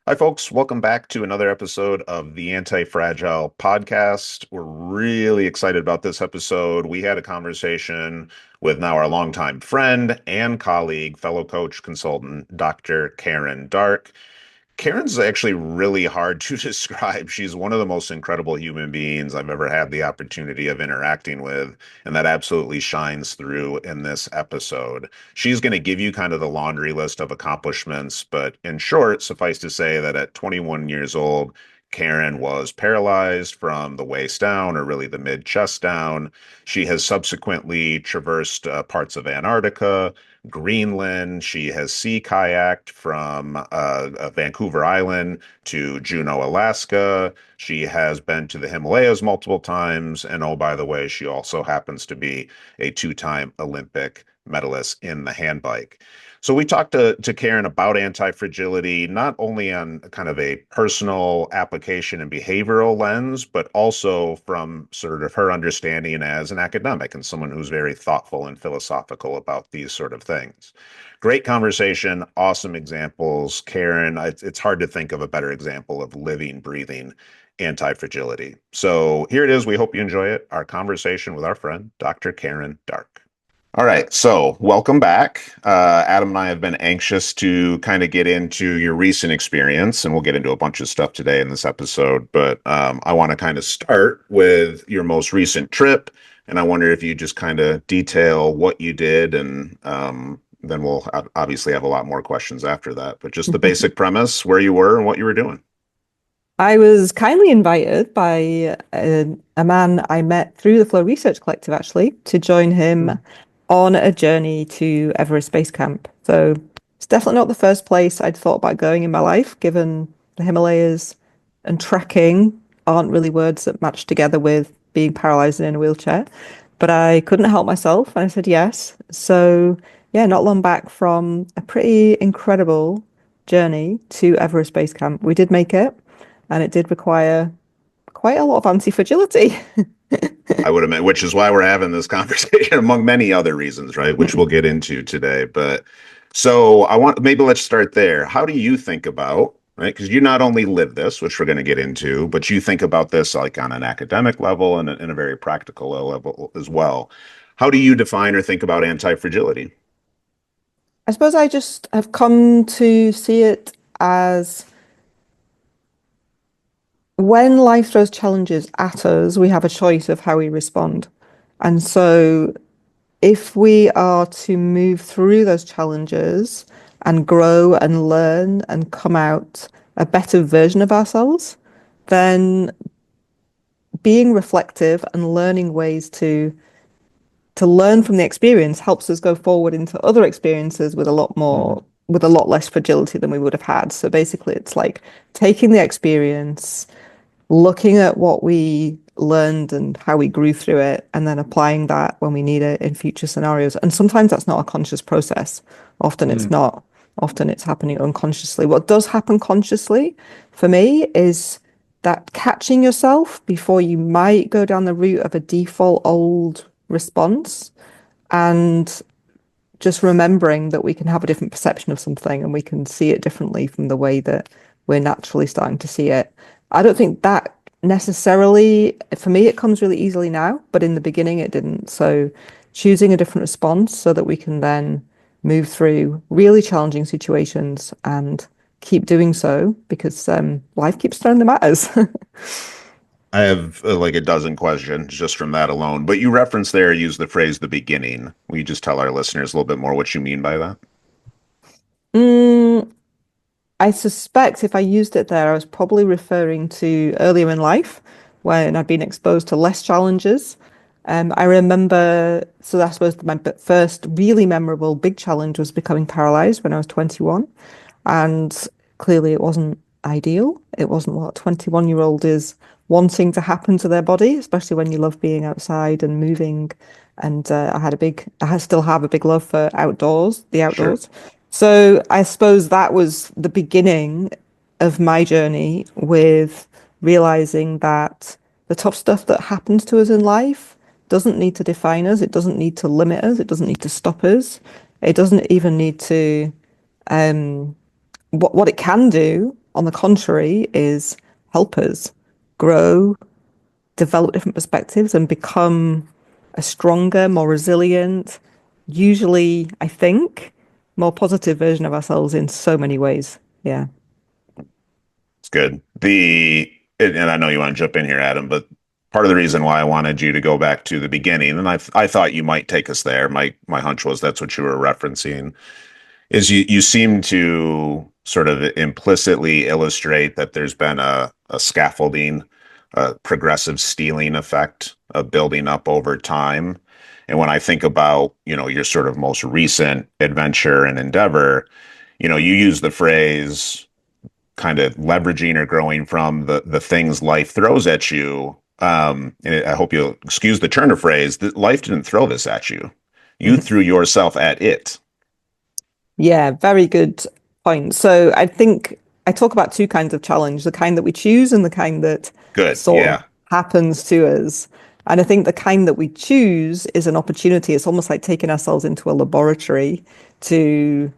Hi, folks. Welcome back to another episode of the Antifragile Podcast. We're really excited about this episode. We had a conversation with now our longtime friend and colleague, fellow coach consultant, Dr. Karen Darke. Karen's actually really hard to describe. She's one of the most incredible human beings I've ever had the opportunity of interacting with, and that absolutely shines through in this episode. She's going to give you kind of the laundry list of accomplishments, but in short, suffice to say that at 21 years old, Karen was paralyzed from the waist down, or really the mid chest down. She has subsequently traversed parts of Antarctica, Greenland. She has sea kayaked from Vancouver Island to Juneau, Alaska. She has been to the Himalayas multiple times. And oh, by the way, she also happens to be a two-time Olympic medalist in the handbike. So we talked to Karen about anti-fragility, not only on kind of a personal application and behavioral lens, but also from sort of her understanding as an academic and someone who's very thoughtful and philosophical about these sort of things. Great conversation, awesome examples. Karen, it's hard to think of a better example of living, breathing anti-fragility. So here it is. We hope you enjoy it. Our conversation with our friend, Dr. Karen Darke. All right, so welcome back. Adam and I have been anxious to kind of get into your recent experience, and we'll get into a bunch of stuff today in this episode. But I want to kind of start with your most recent trip, and I wonder if you just kind of detail what you did, and then we'll obviously have a lot more questions after that. But just the basic premise, where you were and what you were doing. I was kindly invited by a man I met through the Flow Research Collective, actually, to join him on a journey to Everest Base Camp. So it's definitely not the first place I'd thought about going in my life, given the Himalayas and trekking aren't really words that match together with being paralyzed and in a wheelchair. But I couldn't help myself, and I said yes. So yeah, not long back from a pretty incredible journey to Everest Base Camp. We did make it, and it did require quite a lot of anti-fragility. I would admit, which is why we're having this conversation, among many other reasons, right? Which we'll get into today. But so maybe let's start there. How do you think about, right? Because you not only live this, which we're going to get into, but you think about this like on an academic level and in a very practical level as well. How do you define or think about anti-fragility? I suppose I just have come to see it as when life throws challenges at us, we have a choice of how we respond. And so if we are to move through those challenges and grow and learn and come out a better version of ourselves, then being reflective and learning ways to learn from the experience helps us go forward into other experiences with a lot more, with a lot less fragility than we would have had. So basically, it's like taking the experience, looking at what we learned and how we grew through it, and then applying that when we need it in future scenarios. And sometimes that's not a conscious process. Often it's not. Often it's happening unconsciously. What does happen consciously for me is that catching yourself before you might go down the route of a default old response, and just remembering that we can have a different perception of something and we can see it differently from the way that we're naturally starting to see it. I don't think that necessarily, for me, it comes really easily now, but in the beginning it didn't. So choosing a different response so that we can then move through really challenging situations and keep doing so, because life keeps throwing them at us. I have like a dozen questions just from that alone, but you referenced there, use the phrase the beginning. Will you just tell our listeners a little bit more what you mean by that? Mm, I suspect if I used it there, I was probably referring to earlier in life when I'd been exposed to less challenges. I remember, so I suppose my first really memorable big challenge was becoming paralyzed when I was 21. And clearly it wasn't ideal. It wasn't what a 21-year-old is wanting to happen to their body, especially when you love being outside and moving. And I still have a big love for the Sure. outdoors. So I suppose that was the beginning of my journey with realizing that the tough stuff that happens to us in life doesn't need to define us. It doesn't need to limit us. It doesn't need to stop us. It doesn't even need to, what it can do on the contrary, is help us grow, develop different perspectives, and become a stronger, more resilient, usually, I think, more positive version of ourselves in so many ways. Yeah. It's good. And I know you want to jump in here, Adam, but part of the reason why I wanted you to go back to the beginning, and I thought you might take us there. My hunch was that's what you were referencing, is you seem to sort of implicitly illustrate that there's been a scaffolding, a progressive stealing effect of building up over time. And when I think about, your sort of most recent adventure and endeavor, you use the phrase kind of leveraging or growing from the things life throws at you. And I hope you'll excuse the turn of phrase that life didn't throw this at you. You threw yourself at it. Yeah, very good point. So I think I talk about two kinds of challenge, the kind that we choose and the kind that Good. sort of Yeah. happens to us. And I think the kind that we choose is an opportunity. It's almost like taking ourselves into a laboratory to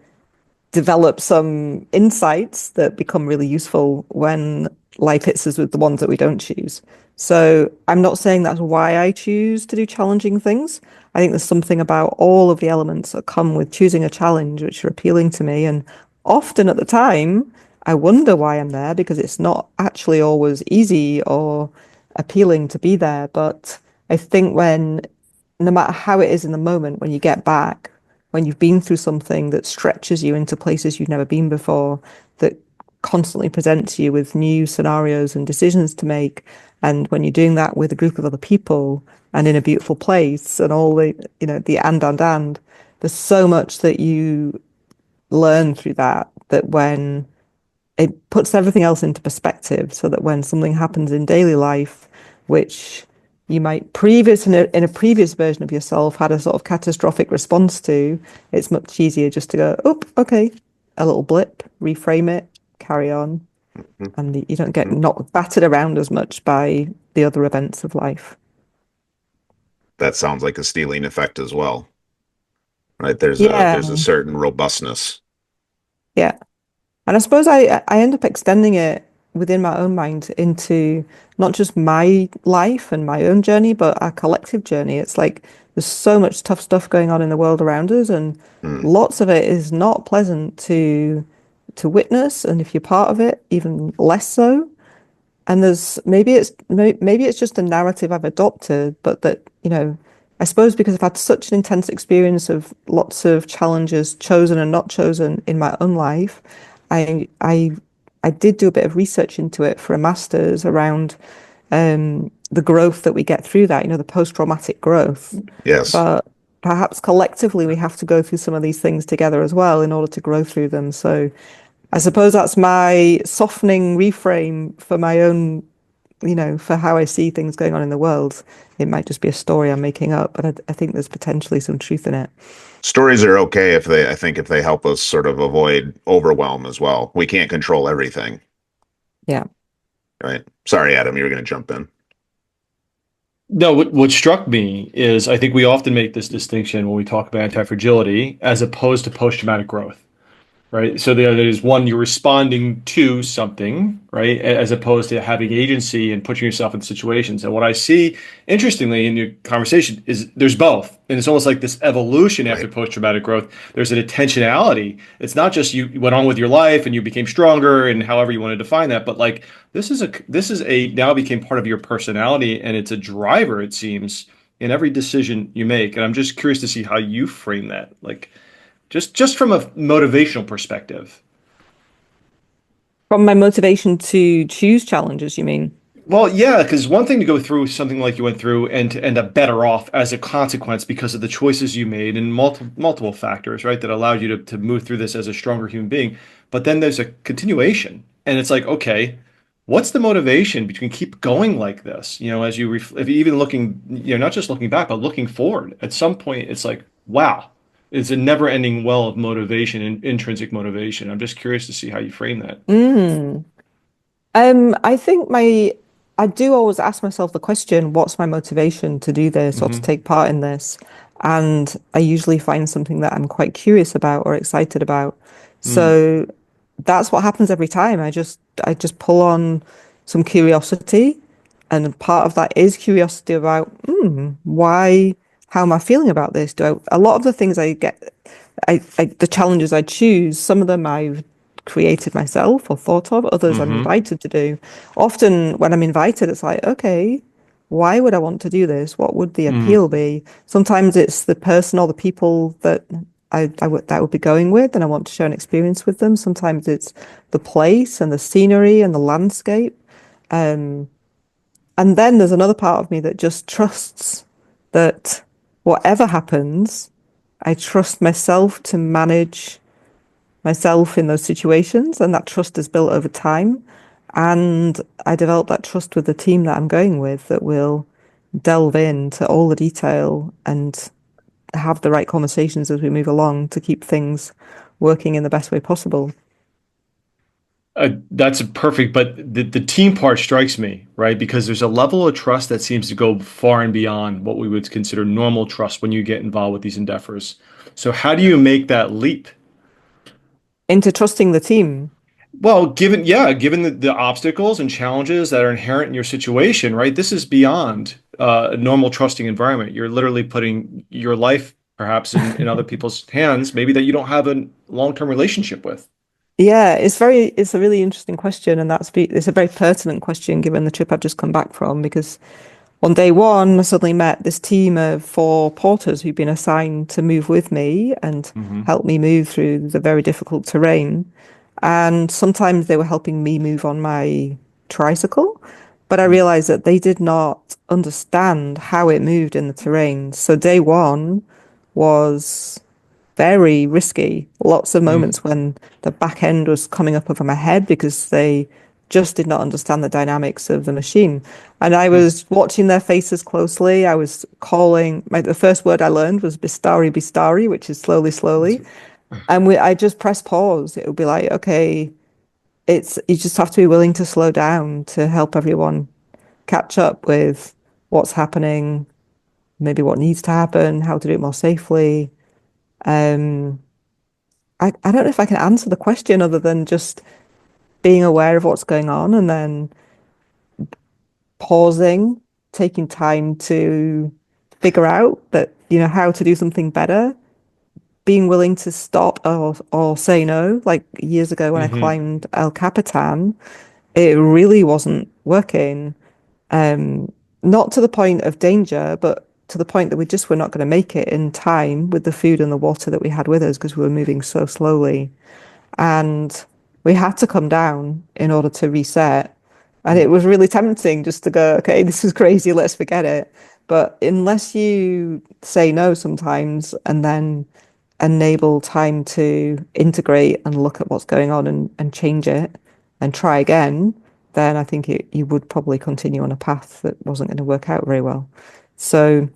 develop some insights that become really useful when life hits us with the ones that we don't choose. So I'm not saying that's why I choose to do challenging things. I think there's something about all of the elements that come with choosing a challenge which are appealing to me. And often at the time, I wonder why I'm there because it's not actually always easy or appealing to be there. But I think no matter how it is in the moment, when you get back, when you've been through something that stretches you into places you've never been before, that constantly presents you with new scenarios and decisions to make. And when you're doing that with a group of other people and in a beautiful place and all the and, there's so much that you learn through that when it puts everything else into perspective so that when something happens in daily life, which you might in a previous version of yourself had a sort of catastrophic response to, it's much easier just to go, oh, okay, a little blip, reframe it, carry on. And you don't get knocked battered around as much by the other events of life. That sounds like a stealing effect as well, right? There's a Yeah, certain robustness. yeah. And I suppose I end up extending it within my own mind into not just my life and my own journey, but our collective journey. It's like there's so much tough stuff going on in the world around us, and Mm, lots of it is not pleasant to witness, and if you're part of it, even less so. And there's maybe it's just a narrative I've adopted, but that, I suppose because I've had such an intense experience of lots of challenges, chosen and not chosen in my own life, I I I did do a bit of research into it for a master's around the growth that we get through that, the post-traumatic growth. yes. But perhaps collectively we have to go through some of these things together as well in order to grow through them. So I suppose that's my softening reframe for my own, for how I see things going on in the world. It might just be a story I'm making up, but I think there's potentially some truth in it. Stories are okay I think if they help us sort of avoid overwhelm as well. We can't control everything, Yeah. right? Sorry, Adam, you were going to jump in. No, what struck me is I think we often make this distinction when we talk about anti-fragility as opposed to post-traumatic growth, right? So there's one, you're responding to something, right? As opposed to having agency and putting yourself in situations. And what I see, interestingly, in your conversation is there's both. And it's almost like this evolution after Right. post-traumatic growth. There's an intentionality. It's not just you went on with your life and you became stronger and however you want to define that, but like this is a now became part of your personality and it's a driver, it seems, in every decision you make. And I'm just curious to see how you frame that. Like just from a motivational perspective. From my motivation to choose challenges, you mean? Well, yeah, because one thing to go through something like you went through and to end up better off as a consequence because of the choices you made and multiple factors, right, that allowed you to move through this as a stronger human being. But then there's a continuation, and it's like, okay, what's the motivation between keep going like this? As if you even looking, not just looking back, but looking forward. At some point, it's like, wow, it's a never-ending well of motivation and intrinsic motivation. I'm just curious to see how you frame that. Mm. I think I do always ask myself the question, what's my motivation to do this or to Hmm. take part in this? And I usually find something that I'm quite curious about or excited about. So that's what happens every time. I just pull on some curiosity, and part of that is curiosity about why, how am I feeling about this? A lot of the things I get, the challenges I choose, some of them I've created myself or thought of, others I'm Hmm. invited to do. Often when I'm invited, it's like, okay, why would I want to do this? What would the Hmm. appeal be? Sometimes it's the person or the people that I would be going with, and I want to share an experience with them. Sometimes it's the place and the scenery and the landscape. Um, and then there's another part of me that just trusts that whatever happens, I trust myself to manage myself in those situations, and that trust is built over time. And I develop that trust with the team that I'm going with that will delve into all the detail and have the right conversations as we move along to keep things working in the best way possible. That's perfect, but the team part strikes me, right? Because there's a level of trust that seems to go far and beyond what we would consider normal trust when you get involved with these endeavors. So how do you make that leap? Into trusting the team. Well, given the obstacles and challenges that are inherent in your situation, right? This is beyond a normal trusting environment. You're literally putting your life perhaps in other people's hands, maybe that you don't have a long-term relationship with. Yeah, it's a really interesting question, and it's a very pertinent question given the trip I've just come back from, because on day one, I suddenly met this team of four porters who'd been assigned to move with me and Hmm. help me move through the very difficult terrain. And sometimes they were helping me move on my tricycle, but I realized that they did not understand how it moved in the terrain. So day one was very risky. Lots of Hmm. moments when the back end was coming up over my head because they just did not understand the dynamics of the machine. And I was watching their faces closely. I was calling, the first word I learned was bistari bistari, which is slowly, slowly. And I just press pause. It would be like, okay, you just have to be willing to slow down to help everyone catch up with what's happening, maybe what needs to happen, how to do it more safely. Um, I don't know if I can answer the question other than just being aware of what's going on and then pausing, taking time to figure out that, how to do something better, being willing to stop or say no. Like years ago when I Hmm. climbed El Capitan, it really wasn't working. Um, Not to the point of danger, but to the point that we just were not going to make it in time with the food and the water that we had with us because we were moving so slowly. And we had to come down in order to reset. And it was really tempting just to go, okay, this is crazy, let's forget it. But unless you say no sometimes and then enable time to integrate and look at what's going on and change it and try again, then I think you would probably continue on a path that wasn't going to work out very well. So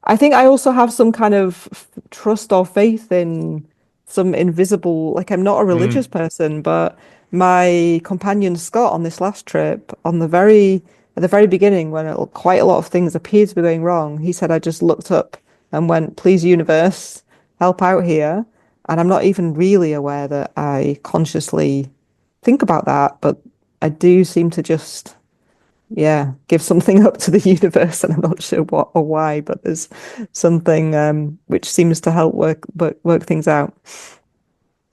I think I also have some kind of trust or faith in some invisible, like I'm not a religious Hmm. person, but my companion Scott on this last trip, at the very beginning, when quite a lot of things appeared to be going wrong, he said, I just looked up and went, please, universe, help out here. And I'm not even really aware that I consciously think about that, but I do seem to just give something up to the universe, and I'm not sure what or why, but there's something which seems to help work things out.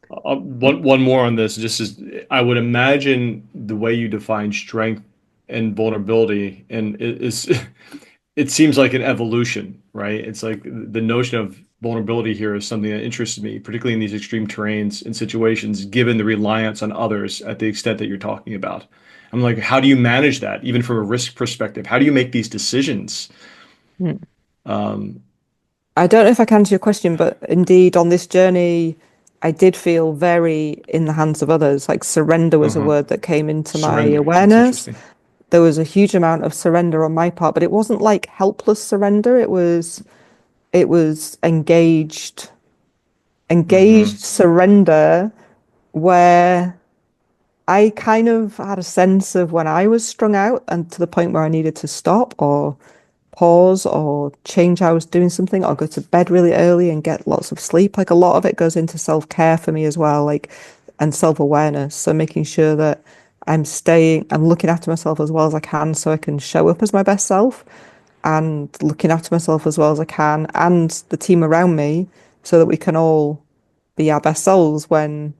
One more on this, just as I would imagine the way you define strength and vulnerability, and it is it seems like an evolution, right? It's like the notion of vulnerability here is something that interests me, particularly in these extreme terrains and situations, given the reliance on others at the extent that you're talking about. I'm like, how do you manage that, even from a risk perspective? How do you make these decisions? Hmm. Um, I don't know if I can answer your question, but indeed on this journey, I did feel very in the hands of others. Like surrender was a uh-huh. word that came into my Surrender. That's awareness. interesting. There was a huge amount of surrender on my part, but it wasn't like helpless surrender. It was engaged Hmm. surrender where I kind of had a sense of when I was strung out and to the point where I needed to stop or pause or change how I was doing something or go to bed really early and get lots of sleep. Like a lot of it goes into self-care for me as well. Like and self-awareness. So making sure that I'm looking after myself as well as I can so I can show up as my best self, and looking after myself as well as I can and the team around me so that we can all be our best selves when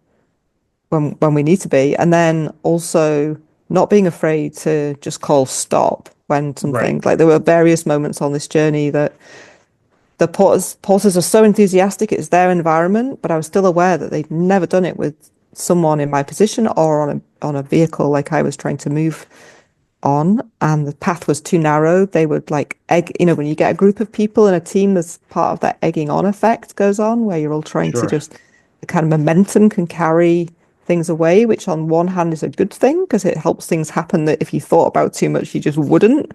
we need to be. And then also not being afraid to just call stop when Right. something, like, there were various moments on this journey that the porters are so enthusiastic, it's their environment, but I was still aware that they'd never done it with someone in my position or on a vehicle like I was trying to move on, and the path was too narrow. They would like egg, when you get a group of people in a team, there's part of that egging on effect goes on where you're all trying to Sure. just, the kind of momentum can carry things away, which on one hand is a good thing because it helps things happen that if you thought about too much, you just wouldn't.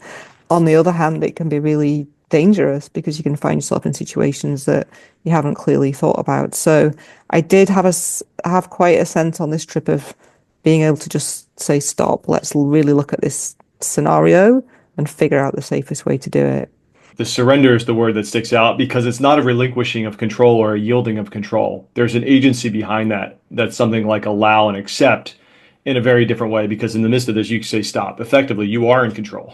On the other hand, it can be really dangerous because you can find yourself in situations that you haven't clearly thought about. So I did have quite a sense on this trip of being able to just say, stop, let's really look at this scenario and figure out the safest way to do it. The surrender is the word that sticks out because it's not a relinquishing of control or a yielding of control. There's an agency behind that. That's something like allow and accept in a very different way, because in the midst of this, you can say stop. Effectively, you are in control,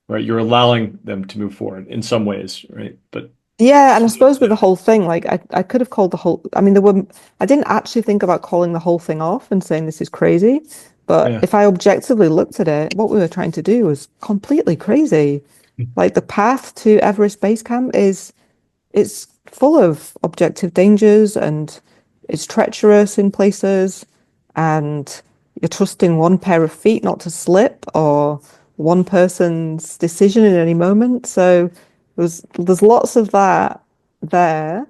right? You're allowing them to move forward in some ways, right? But Yeah, and I suppose with the whole thing, like I could have called the whole, I mean, I didn't actually think about calling the whole thing off and saying this is crazy. But yeah. if I objectively looked at it, what we were trying to do was completely crazy. Like the path to Everest Base Camp it's full of objective dangers, and it's treacherous in places, and you're trusting one pair of feet not to slip or one person's decision in any moment. So there's lots of that there,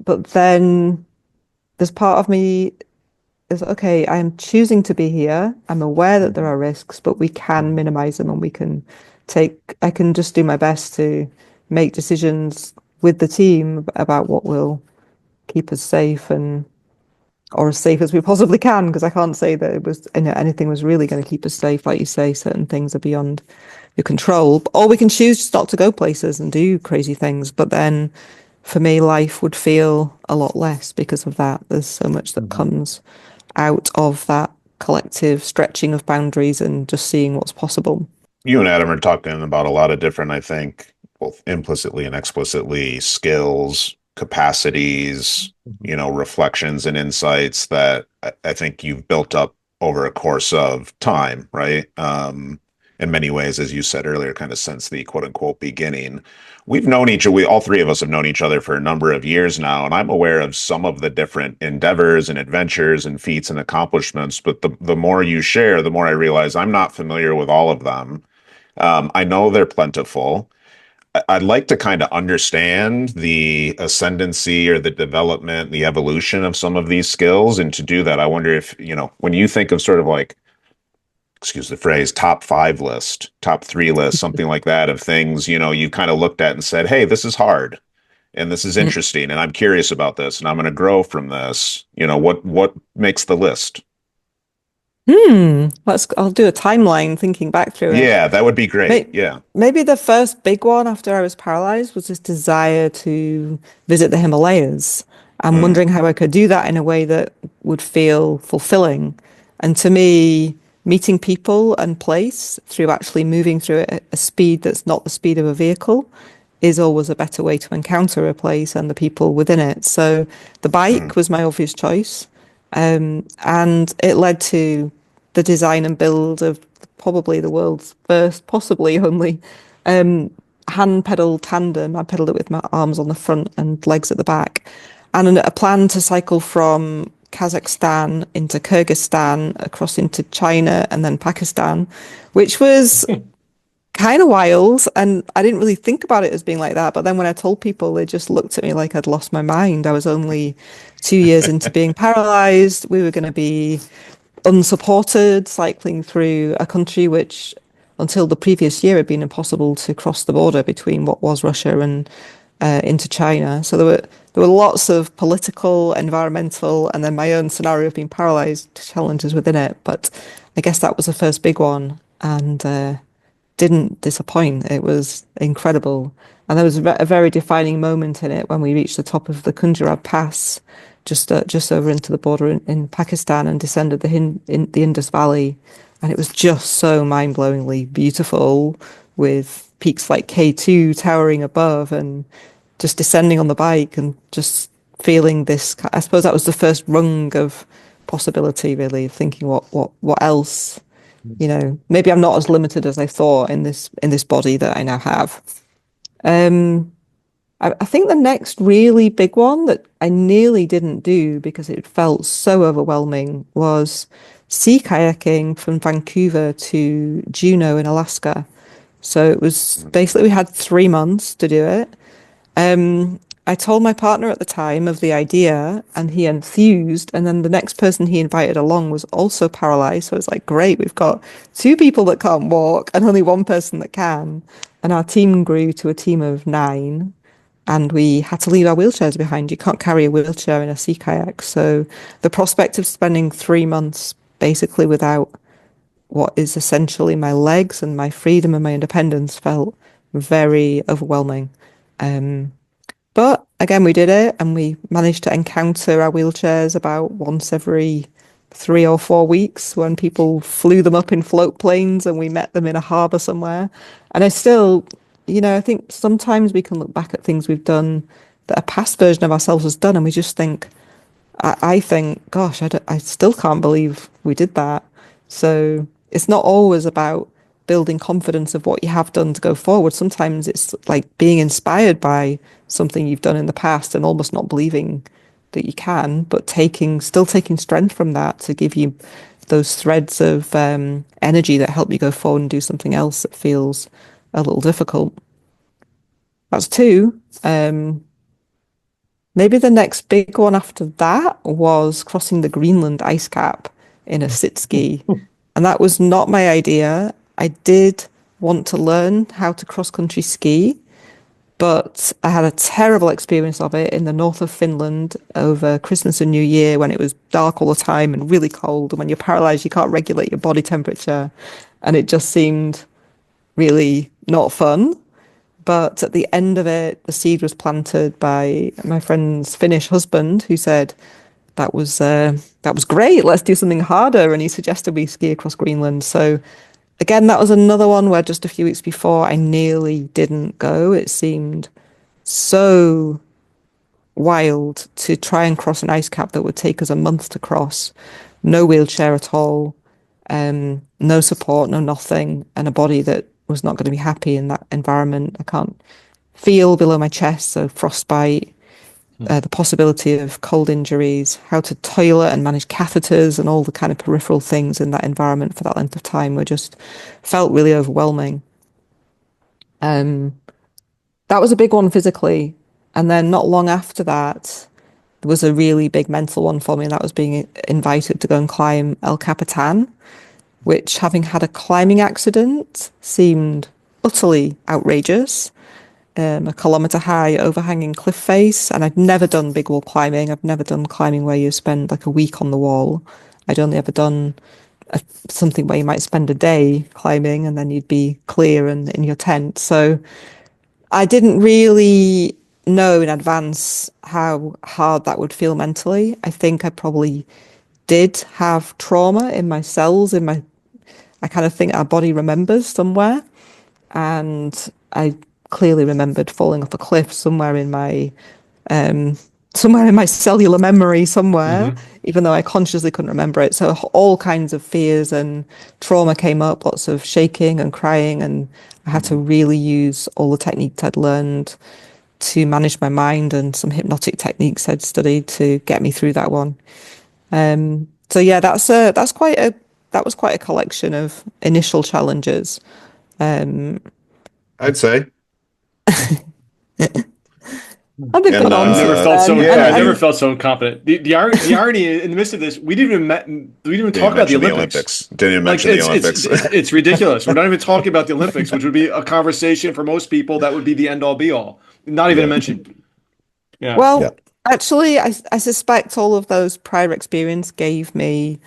but then there's part of me is, okay, I am choosing to be here. I'm aware that there are risks, but we can minimize them, and I can just do my best to make decisions with the team about what will keep us safe, or as safe as we possibly can, because I can't say that anything was really going to keep us safe. Like you say, certain things are beyond your control, or we can choose just not to go places and do crazy things. But then for me, life would feel a lot less because of that. There's so much that Mhm. comes out of that collective stretching of boundaries and just seeing what's possible. You and Adam are talking about a lot of different, I think, both implicitly and explicitly, skills, capacities, reflections and insights that I think you've built up over a course of time, right? In many ways, as you said earlier, kind of since the quote unquote beginning. We all three of us have known each other for a number of years now, and I'm aware of some of the different endeavors and adventures and feats and accomplishments. But the more you share, the more I realize I'm not familiar with all of them. I know they're plentiful. I'd like to kind of understand the ascendancy or the development, the evolution of some of these skills. And to do that, I wonder if, when you think of sort of like, excuse the phrase, top five list, top three list, something like that of things, you kind of looked at and said, hey, this is hard and this is interesting and I'm curious about this and I'm going to grow from this. What makes the list? I'll do a timeline thinking back through it. Yeah, that would be great. Yeah. Maybe the first big one after I was paralyzed was this desire to visit the Himalayas. I'm Mm, wondering how I could do that in a way that would feel fulfilling. And to me, meeting people and place through actually moving through it at a speed that's not the speed of a vehicle is always a better way to encounter a place and the people within it. So the mm, bike was my obvious choice. And it led to the design and build of probably the world's first, possibly only, hand pedal tandem. I pedaled it with my arms on the front and legs at the back, and a plan to cycle from Kazakhstan into Kyrgyzstan, across into China, and then Pakistan, which was kind of wild. And I didn't really think about it as being like that. But then when I told people, they just looked at me like I'd lost my mind. I was only 2 years into being paralyzed. We were going to be unsupported, cycling through a country which, until the previous year, had been impossible to cross the border between what was Russia and into China. So there were lots of political, environmental, and then my own scenario of being paralyzed challenges within it. But I guess that was the first big one, and didn't disappoint. It was incredible. And there was a very defining moment in it when we reached the top of the Kunjarab Pass just over into the border in Pakistan and descended in the Indus Valley, and it was just so mind-blowingly beautiful with peaks like K2 towering above, and just descending on the bike and just feeling this. I suppose that was the first rung of possibility, really, of thinking what else. Maybe I'm not as limited as I thought in this body that I now have. I think the next really big one that I nearly didn't do because it felt so overwhelming was sea kayaking from Vancouver to Juneau in Alaska. So it was basically, we had 3 months to do it. I told my partner at the time of the idea and he enthused. And then the next person he invited along was also paralyzed. So it's like, great, we've got 2 people that can't walk and only 1 person that can. And our team grew to a team of 9. And we had to leave our wheelchairs behind. You can't carry a wheelchair in a sea kayak. So the prospect of spending 3 months basically without what is essentially my legs and my freedom and my independence felt very overwhelming. But again, we did it and we managed to encounter our wheelchairs about once every 3 or 4 weeks when people flew them up in float planes and we met them in a harbour somewhere. And I still, I think sometimes we can look back at things we've done that a past version of ourselves has done and we just think, I think, gosh, I still can't believe we did that. So it's not always about building confidence of what you have done to go forward. Sometimes it's like being inspired by something you've done in the past and almost not believing that you can, but still taking strength from that to give you those threads of energy that help you go forward and do something else that feels a little difficult. That's 2. Maybe the next big one after that was crossing the Greenland ice cap in a sit ski. And that was not my idea. I did want to learn how to cross-country ski, but I had a terrible experience of it in the north of Finland over Christmas and New Year when it was dark all the time and really cold. And when you're paralyzed, you can't regulate your body temperature. And it just seemed really not fun. But at the end of it, the seed was planted by my friend's Finnish husband, who said, that was great, let's do something harder. And he suggested we ski across Greenland. So again, that was another one where just a few weeks before I nearly didn't go. It seemed so wild to try and cross an ice cap that would take us a month to cross. No wheelchair at all, no support, no nothing, and a body that was not going to be happy in that environment. I can't feel below my chest, so frostbite, the possibility of cold injuries, how to toilet and manage catheters and all the kind of peripheral things in that environment for that length of time were just felt really overwhelming. That was a big one physically. And then not long after that, there was a really big mental one for me, and that was being invited to go and climb El Capitan, which, having had a climbing accident, seemed utterly outrageous. A kilometre-high overhanging cliff face, and I'd never done big wall climbing. I've never done climbing where you spend like a week on the wall. I'd only ever done something where you might spend a day climbing and then you'd be clear and in your tent. So I didn't really know in advance how hard that would feel mentally. I think I probably did have trauma in my cells, I kind of think our body remembers somewhere. And I clearly remembered falling off a cliff somewhere in my cellular memory somewhere, even though I consciously couldn't remember it. So all kinds of fears and trauma came up, lots of shaking and crying, and I had to really use all the techniques I'd learned to manage my mind and some hypnotic techniques I'd studied to get me through that one. So yeah, that was quite a collection of initial challenges. I'd say. I've been put on. I never felt so confident. The irony in the midst of this, we didn't even talk about the Olympics. Didn't even mention the Olympics. It's ridiculous. We're not even talking about the Olympics, which would be a conversation for most people. That would be the end all be all. Not even a mention. Yeah. Well, actually, I suspect all of those prior experience gave me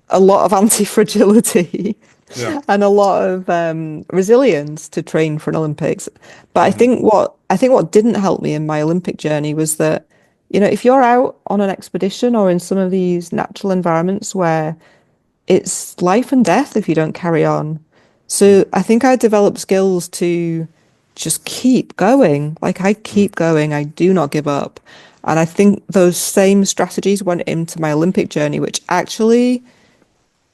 a lot of anti-fragility. Yeah. And a lot of resilience to train for an Olympics. But I think what didn't help me in my Olympic journey was that, if you're out on an expedition or in some of these natural environments where it's life and death if you don't carry on. So I think I developed skills to just keep going. Like I keep going. I do not give up. And I think those same strategies went into my Olympic journey, which actually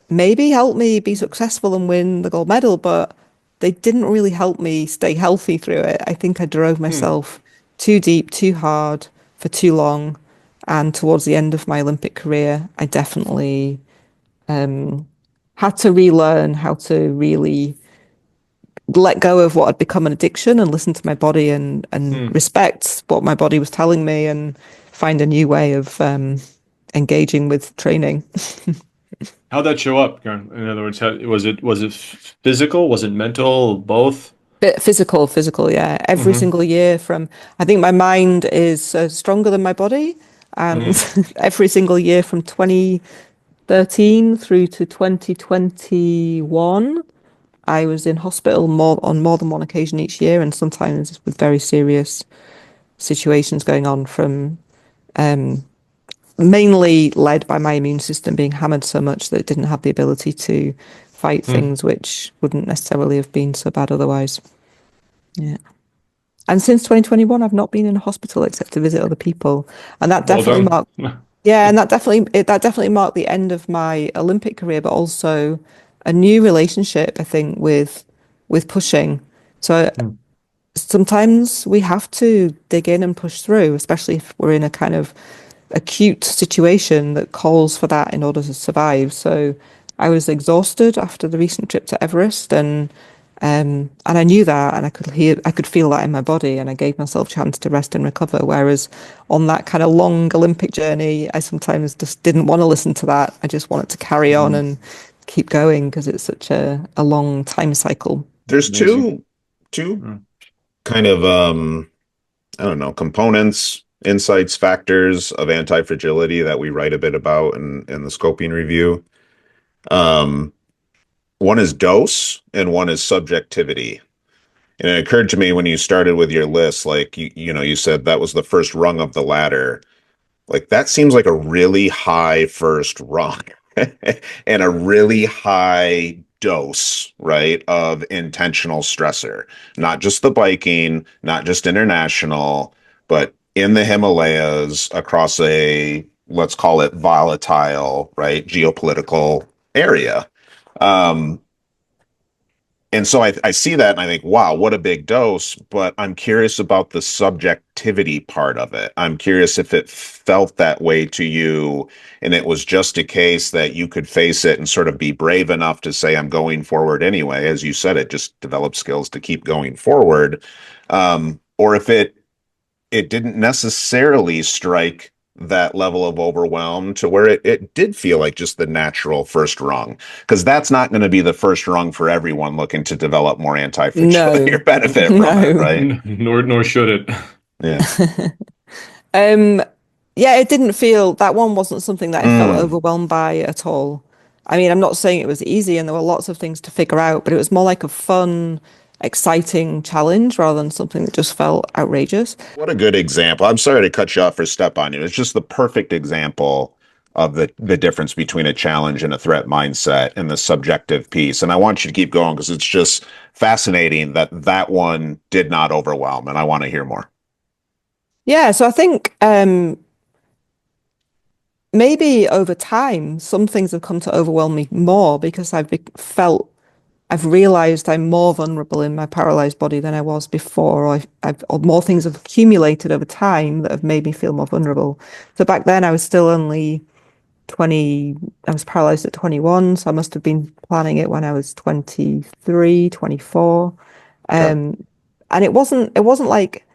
maybe helped me be successful and win the gold medal, but they didn't really help me stay healthy through it. I think I drove myself too deep, too hard for too long. And towards the end of my Olympic career, I definitely had to relearn how to really let go of what had become an addiction and listen to my body and respect what my body was telling me and find a new way of engaging with training. How'd that show up, Karen? In other words, was it physical? Was it mental? Both? Bit physical, yeah. Every Hmm. single year I think my mind is stronger than my body. And Hmm. every single year from 2013 through to 2021, I was in hospital on more than one occasion each year, and sometimes with very serious situations going on from mainly led by my immune system being hammered so much that it didn't have the ability to fight Hmm. things which wouldn't necessarily have been so bad otherwise. Yeah. And since 2021, I've not been in a hospital except to visit other people. And that Well definitely done. marked, yeah, and that definitely marked the end of my Olympic career, but also a new relationship, I think, with pushing. So Hmm. sometimes we have to dig in and push through, especially if we're in a kind of acute situation that calls for that in order to survive. So I was exhausted after the recent trip to Everest, and I knew that, and I could feel that in my body, and I gave myself a chance to rest and recover. Whereas on that kind of long Olympic journey, I sometimes just didn't want to listen to that. I just wanted to carry on Hmm. and keep going because it's such a long time cycle. There's Amazing. two Hmm. kind of I don't know, components, insights, factors of anti-fragility that we write a bit about in the scoping review. Um, One is dose and one is subjectivity. And it occurred to me when you started with your list, like you said that was the first rung of the ladder. Like that seems like a really high first rung and a really high dose, right, of intentional stressor. Not just the biking, not just international, but in the Himalayas across a, let's call it volatile, right, geopolitical area. Um, and so I see that and I think, wow, what a big dose. But I'm curious about the subjectivity part of it. I'm curious if it felt that way to you and it was just a case that you could face it and sort of be brave enough to say, I'm going forward anyway. As you said, it just developed skills to keep going forward. Or if it didn't necessarily strike that level of overwhelm to where it did feel like just the natural first rung. Because that's not going to be the first rung for everyone looking to develop more anti-fragility or No, benefit from it, no. right? Nor should it. Yeah. Um, yeah, it didn't feel that one wasn't something that I felt Mm. overwhelmed by at all. I mean, I'm not saying it was easy and there were lots of things to figure out, but it was more like a fun, exciting challenge rather than something that just felt outrageous. What a good example. I'm sorry to cut you off or step on you. It's just the perfect example of the difference between a challenge and a threat mindset and the subjective piece. And I want you to keep going because it's just fascinating that that one did not overwhelm, and I want to hear more. Yeah, so I think maybe over time, some things have come to overwhelm me more because I've realized I'm more vulnerable in my paralyzed body than I was before, or more things have accumulated over time that have made me feel more vulnerable. So back then, I was still only 20, I was paralyzed at 21, so I must have been planning it when I was 23, 24. Okay. And it wasn't like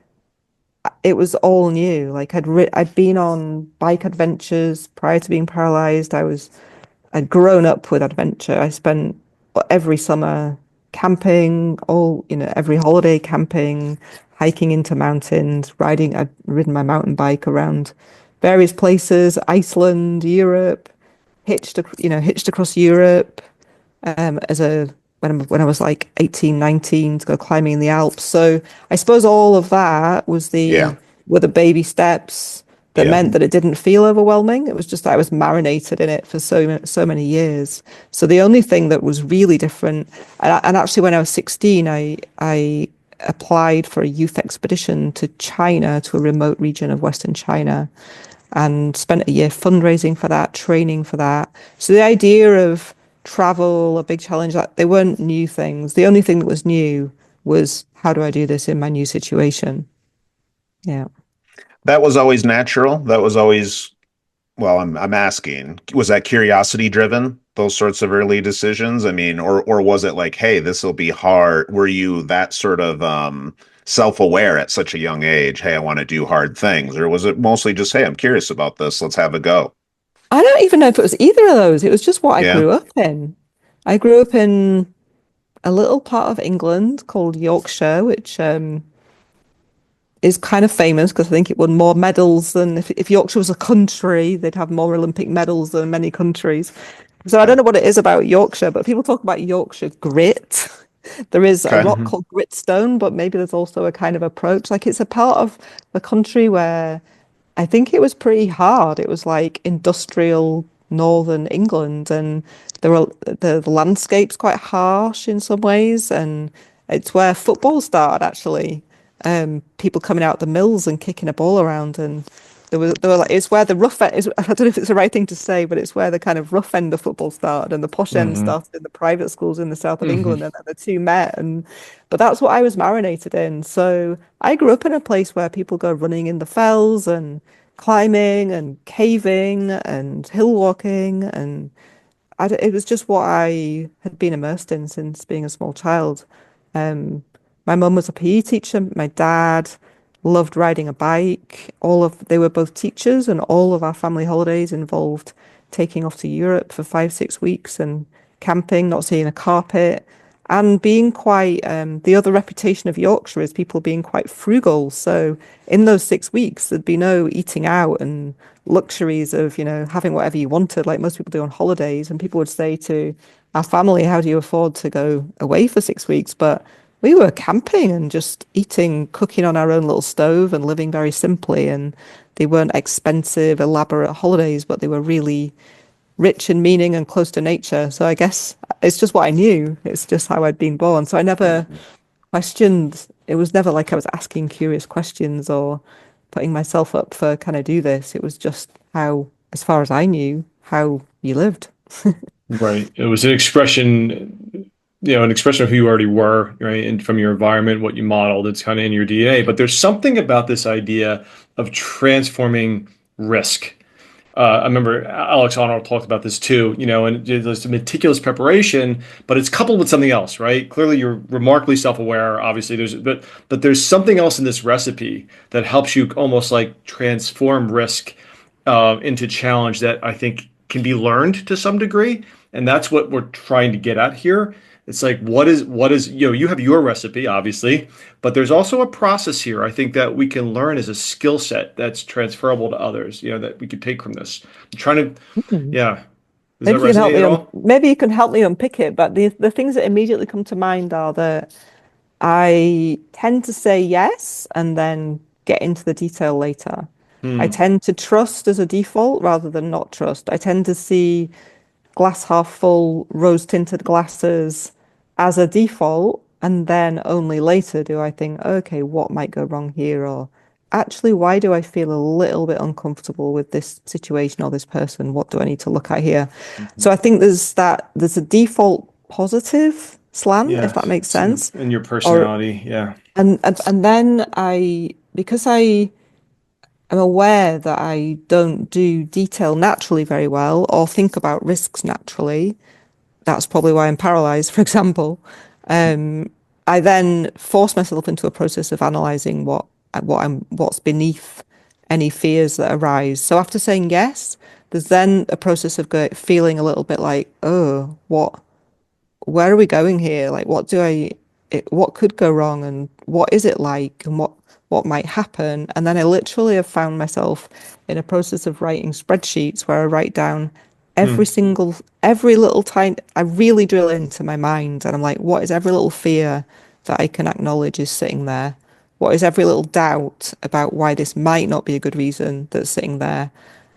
it was all new. Like I'd been on bike adventures prior to being paralyzed. I'd grown up with adventure. I spent every summer camping, every holiday camping, hiking into mountains, riding. I'd ridden my mountain bike around various places, Iceland, Europe, hitched across Europe, as a when I was like 18, 19 to go climbing in the Alps. So I suppose all of that Yeah. were the baby steps that Yeah. meant that it didn't feel overwhelming. It was just that I was marinated in it for so many years. So the only thing that was really different, and actually when I was 16, I applied for a youth expedition to China, to a remote region of Western China, and spent a year fundraising for that, training for that. So the idea of travel, a big challenge, like they weren't new things. The only thing that was new was how do I do this in my new situation? Yeah. That was always natural. That was always, well, I'm asking, was that curiosity driven, those sorts of early decisions? I mean, or was it like, hey, this will be hard? Were you that sort of self-aware at such a young age? Hey, I want to do hard things, or was it mostly just, hey, I'm curious about this, let's have a go? I don't even know if it was either of those. It was just what I Yeah. grew up in. I grew up in a little part of England called Yorkshire, which is kind of famous because I think it won more medals than if Yorkshire was a country, they'd have more Olympic medals than many countries. So I Okay. don't know what it is about Yorkshire, but people talk about Yorkshire grit. There is a Okay. rock called gritstone, but maybe there's also a kind of approach. Like it's a part of the country where I think it was pretty hard. It was like industrial northern England, and the landscape's quite harsh in some ways, and it's where football started actually. People coming out the mills and kicking a ball around, and there were like it's where the rough end is. I don't know if it's the right thing to say, but it's where the kind of rough end of football started, and the posh end Hmm. started in the private schools in the south of Hmm. England, and then the two met. And but that's what I was marinated in. So I grew up in a place where people go running in the fells and climbing and caving and hill walking, and it was just what I had been immersed in since being a small child. Um, my mum was a PE teacher. My dad loved riding a bike. They were both teachers, and all of our family holidays involved taking off to Europe for 5, 6 weeks and camping, not seeing a carpet, and being quite. The other reputation of Yorkshire is people being quite frugal. So in those 6 weeks, there'd be no eating out and luxuries of, having whatever you wanted, like most people do on holidays. And people would say to our family, how do you afford to go away for 6 weeks? But we were camping and just eating, cooking on our own little stove and living very simply. And they weren't expensive, elaborate holidays, but they were really rich in meaning and close to nature. So I guess it's just what I knew. It's just how I'd been born. So I never questioned. It was never like I was asking curious questions or putting myself up for can I do this? It was just how, as far as I knew, how you lived. Right. It was an expression, an expression of who you already were, right? And from your environment, what you modeled, it's kind of in your DNA. But there's something about this idea of transforming risk. I remember Alex Honnold talked about this too, and there's a meticulous preparation, but it's coupled with something else, right? Clearly, you're remarkably self-aware. Obviously, but there's something else in this recipe that helps you almost like transform risk into challenge that I think can be learned to some degree, and that's what we're trying to get at here. It's like what is you have your recipe obviously, but there's also a process here I think that we can learn as a skill set that's transferable to others, that we could take from this. I'm trying to, Hmm. yeah. Does that Maybe you can help resonate me at all? maybe you can help me unpick it. But the things that immediately come to mind are that I tend to say yes and then get into the detail later. I Hmm. tend to trust as a default rather than not trust. I tend to see glass half full, rose tinted glasses as a default. And then only later do I think, okay, what might go wrong here? Or actually, why do I feel a little bit uncomfortable with this situation or this person? What do I need to look at here? So I think there's a default positive slant, if Yeah, that makes it's in sense. your Or personality. Yeah. and then because I am aware that I don't do detail naturally very well or think about risks naturally. That's probably why I'm paralyzed, for example. Um, I then force myself into a process of analyzing what's beneath any fears that arise. So after saying yes, there's then a process of feeling a little bit like, oh, where are we going here? Like, what could go wrong, and what is it like, and what might happen? And then I literally have found myself in a process of writing spreadsheets where I write down Hmm. every little tiny, I really drill into my mind, and I'm like, what is every little fear that I can acknowledge is sitting there? What is every little doubt about why this might not be a good reason that's sitting there?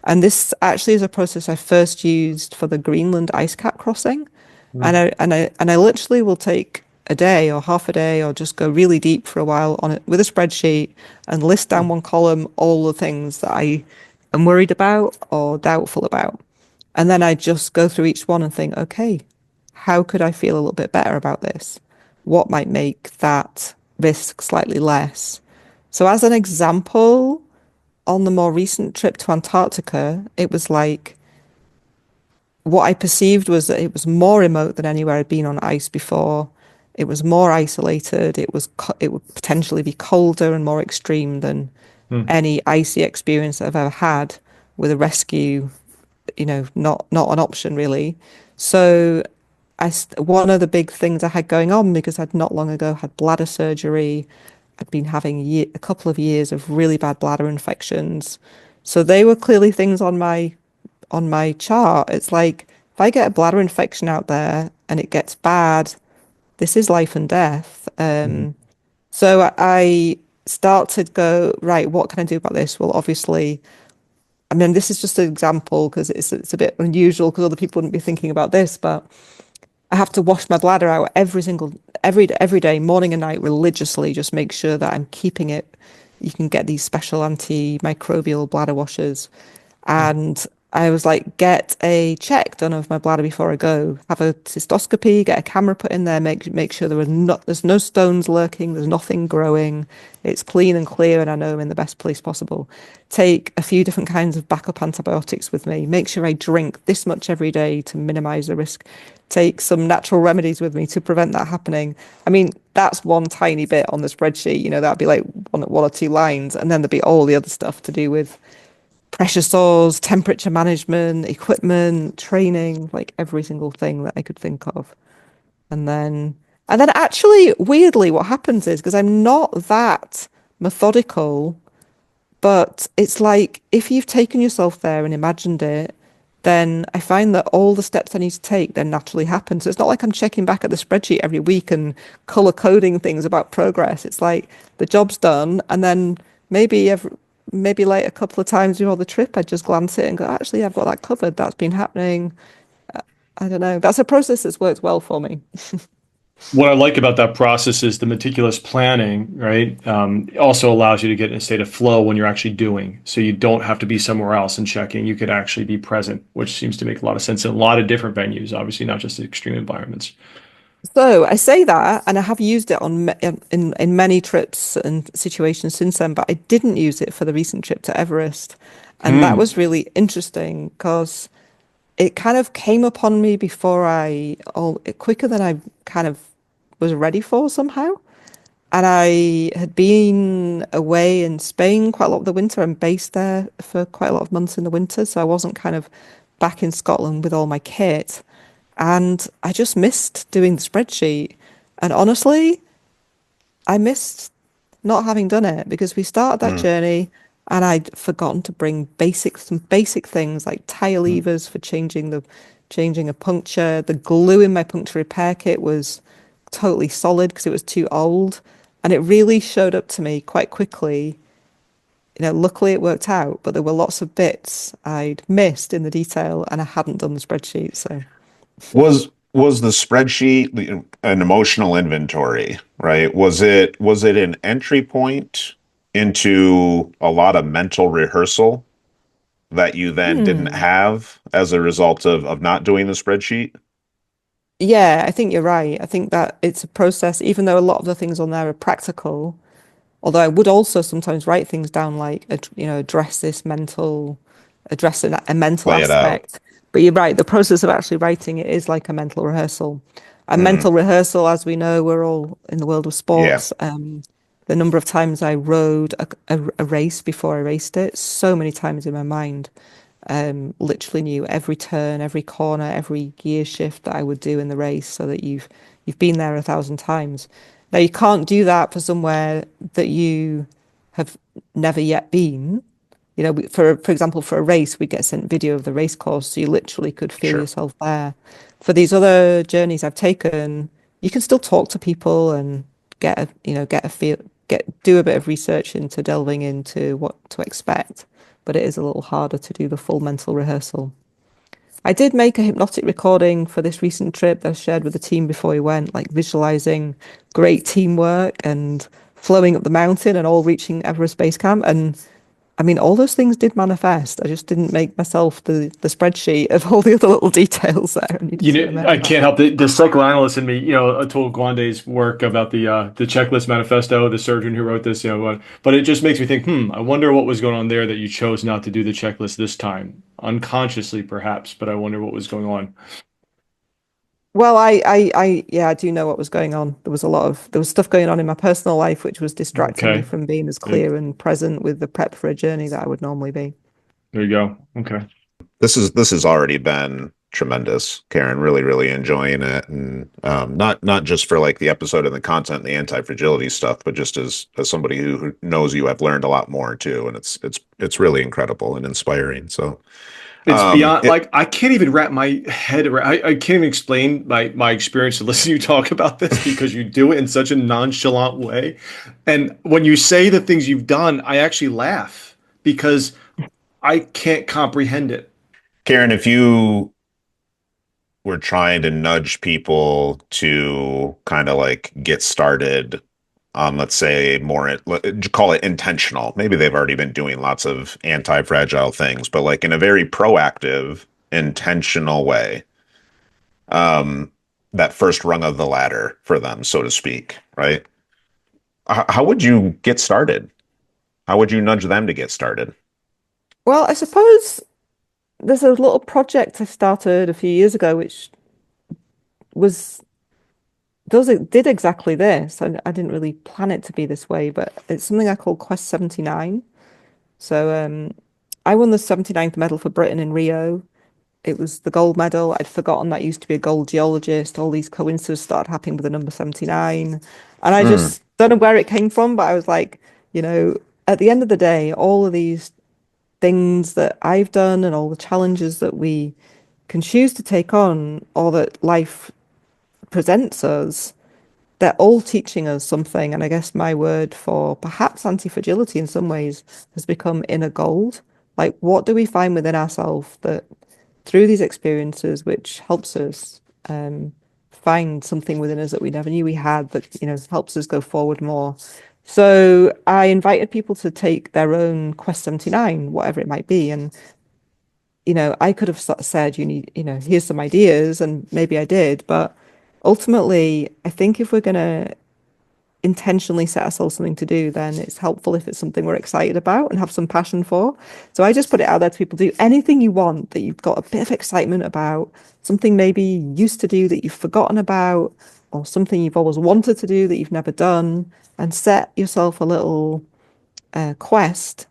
And this actually is a process I first used for the Greenland ice cap crossing. Mm. And I literally will take a day or half a day or just go really deep for a while on it with a spreadsheet and list down one column all the things that I am worried about or doubtful about. And then I just go through each one and think, okay, how could I feel a little bit better about this? What might make that risk slightly less? So, as an example, on the more recent trip to Antarctica, it was like what I perceived was that it was more remote than anywhere I'd been on ice before. It was more isolated. It would potentially be colder and more extreme than Mm. any icy experience I've ever had with a rescue, not an option really. So one of the big things I had going on, because I'd not long ago had bladder surgery, I'd been having a couple of years of really bad bladder infections. So they were clearly things on my chart. It's like if I get a bladder infection out there and it gets bad, this is life and death. Mhm. So I start to go, right, what can I do about this? Well, obviously, I mean, this is just an example because it's a bit unusual because other people wouldn't be thinking about this, but I have to wash my bladder out every day, morning and night, religiously, just make sure that I'm keeping it. You can get these special antimicrobial bladder washers. And I was like, get a check done of my bladder before I go. Have a cystoscopy, get a camera put in there, make sure there's no stones lurking, there's nothing growing. It's clean and clear, and I know I'm in the best place possible. Take a few different kinds of backup antibiotics with me. Make sure I drink this much every day to minimize the risk. Take some natural remedies with me to prevent that happening. I mean, that's one tiny bit on the spreadsheet. That'd be like one or two lines, and then there'd be all the other stuff to do with pressure sores, temperature management, equipment, training, like every single thing that I could think of. And then, and then actually, weirdly, what happens is because I'm not that methodical, but it's like if you've taken yourself there and imagined it, then I find that all the steps I need to take then naturally happen. So it's not like I'm checking back at the spreadsheet every week and color coding things about progress. It's like the job's done, and then maybe like a couple of times before the trip, I just glance at it and go, actually, I've got that covered. That's been happening. I don't know. That's a process that's worked well for me. What I like about that process is the meticulous planning, right? It also allows you to get in a state of flow when you're actually doing. So you don't have to be somewhere else and checking. You could actually be present, which seems to make a lot of sense in a lot of different venues, obviously, not just extreme environments. So I say that, and I have used it in many trips and situations since then, but I didn't use it for the recent trip to Everest. And that Hmm. was really interesting because it kind of came upon me quicker than I kind of was ready for somehow. And I had been away in Spain quite a lot of the winter. I'm based there for quite a lot of months in the winter, so I wasn't kind of back in Scotland with all my kit. And I just missed doing the spreadsheet. And honestly, I missed not having done it because we started that Mm, journey and I'd forgotten to bring some basic things like tire levers for changing a puncture. The glue in my puncture repair kit was totally solid because it was too old. And it really showed up to me quite quickly. Luckily it worked out, but there were lots of bits I'd missed in the detail and I hadn't done the spreadsheet. So was the spreadsheet an emotional inventory, right? Was it an entry point into a lot of mental rehearsal that you then didn't Hmm. have as a result of not doing the spreadsheet? Yeah, I think you're right. I think that it's a process, even though a lot of the things on there are practical. Although I would also sometimes write things down like, address a mental Lay it out. aspect. But you're right, the process of actually writing it is like a mental rehearsal. A Mm, mental rehearsal, as we know, we're all in the world of yeah, sports. The number of times I rode a race before I raced it, so many times in my mind, literally knew every turn, every corner, every gear shift that I would do in the race, so that you've been there 1,000 times. Now you can't do that for somewhere that you have never yet been. For example, for a race, we get sent video of the race course, so you literally could feel sure. yourself there. For these other journeys I've taken, you can still talk to people and get a feel. do a bit of research into delving into what to expect, but it is a little harder to do the full mental rehearsal. I did make a hypnotic recording for this recent trip that I shared with the team before we went, like visualizing great teamwork and flowing up the mountain and all reaching Everest Base Camp. And I mean, all those things did manifest. I just didn't make myself the spreadsheet of all the other little details that I needed to remember. I can't help the psychoanalyst in me. Atul Gawande's work about the checklist manifesto, the surgeon who wrote this. But it just makes me think. I wonder what was going on there that you chose not to do the checklist this time, unconsciously perhaps. But I wonder what was going on. Well, I do know what was going on. There was stuff going on in my personal life which was distracting me from being as clear and present with the prep for a journey that I would normally be. There you go. Okay. This has already been tremendous, Karen. Really, really enjoying it, and not just for like the episode and the content, and the anti-fragility stuff, but just as somebody who knows you, I've learned a lot more too, and it's really incredible and inspiring. So. It's beyond, I can't even wrap my head around, I can't even explain my experience to listen to you talk about this because you do it in such a nonchalant way. And when you say the things you've done, I actually laugh because I can't comprehend it. Karen, if you were trying to nudge people to kind of like get started on, let's say, more, call it intentional. Maybe they've already been doing lots of anti-fragile things, but like in a very proactive, intentional way, that first rung of the ladder for them, so to speak, right? How would you get started? How would you nudge them to get started? Well, I suppose there's a little project I started a few years ago, which did exactly this. I didn't really plan it to be this way, but it's something I call Quest 79. So I won the 79th medal for Britain in Rio. It was the gold medal. I'd forgotten that I used to be a gold geologist. All these coincidences started happening with the number 79. And I just don't know where it came from, but I was like, at the end of the day, all of these things that I've done and all the challenges that we can choose to take on or that life presents us, they're all teaching us something. And I guess my word for perhaps anti-fragility in some ways has become inner gold. Like, what do we find within ourselves that through these experiences, which helps us find something within us that we never knew we had, that, helps us go forward more. So I invited people to take their own Quest 79, whatever it might be. And I could have said, you need, here's some ideas, and maybe I did, but ultimately, I think if we're going to intentionally set ourselves something to do, then it's helpful if it's something we're excited about and have some passion for. So I just put it out there to people: do anything you want that you've got a bit of excitement about, something maybe you used to do that you've forgotten about, or something you've always wanted to do that you've never done, and set yourself a little quest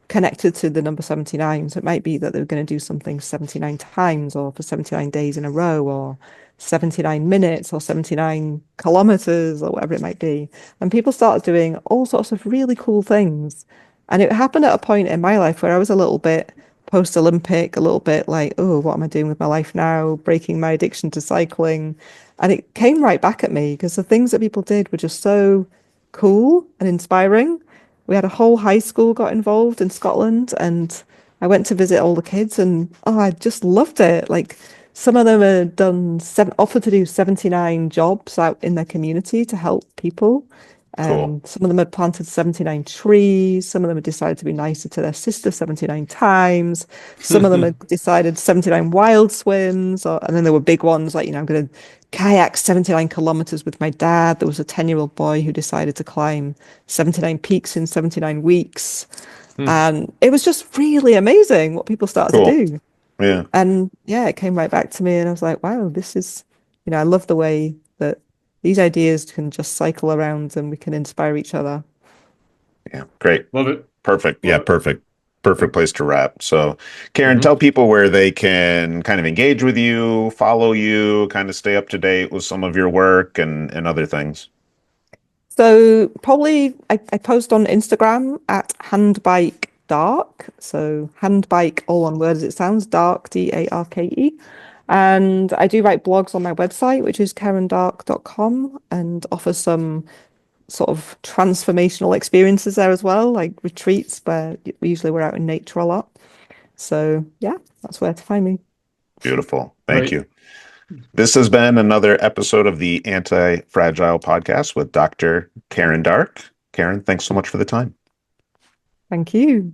connected to the number 79. So it might be that they're going to do something 79 times, or for 79 days in a row, or 79 minutes, or 79 kilometers, or whatever it might be. And people started doing all sorts of really cool things. And it happened at a point in my life where I was a little bit post-Olympic, a little bit like, oh, what am I doing with my life now? Breaking my addiction to cycling. And it came right back at me because the things that people did were just so cool and inspiring. We had a whole high school got involved in Scotland, and I went to visit all the kids, and I just loved it. Like, some of them had offered to do 79 jobs out in their community to help people. Cool. Some of them had planted 79 trees. Some of them had decided to be nicer to their sister 79 times. Some of them had decided 79 wild swims. And then there were big ones like, I'm going to kayak 79 kilometers with my dad. There was a 10-year-old boy who decided to climb 79 peaks in 79 weeks. And it was just really amazing what people started to do. Yeah. And yeah, it came right back to me, and I was like, wow, this is, I love the way that these ideas can just cycle around and we can inspire each other. Yeah. Great. Love it. Perfect. Love it. Perfect. Perfect place to wrap. So, Karen, tell people where they can kind of engage with you, follow you, kind of stay up to date with some of your work and other things. So probably I post on Instagram at handbike Darke. So handbike, all one word as it sounds, Darke, Darke. And I do write blogs on my website, which is karendarke.com, and offer some sort of transformational experiences there as well, like retreats where usually we're out in nature a lot. So yeah, that's where to find me. Beautiful. Thank Right. you. This has been another episode of the Anti-Fragile Podcast with Dr. Karen Darke. Karen, thanks so much for the time. Thank you.